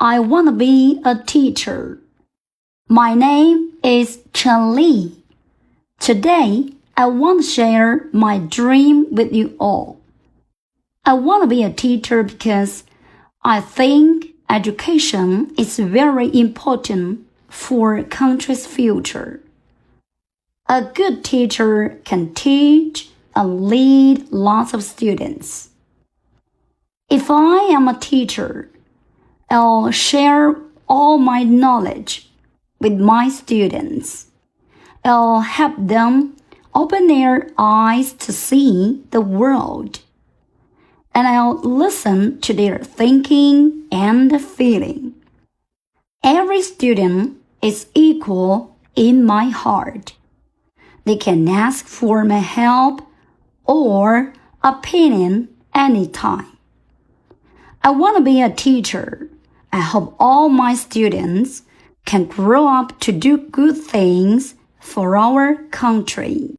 I want to be a teacher. My name is Chen Li. Today, I want to share my dream with you all. I want to be a teacher because I think education is very important for a country's future. A good teacher can teach and lead lots of students. If I am a teacher, I'll share all my knowledge with my students. I'll help them open their eyes to see the world. And I'll listen to their thinking and feeling. Every student is equal in my heart. They can ask for my help or opinion anytime. I want to be a teacher. I hope all my students can grow up to do good things for our country.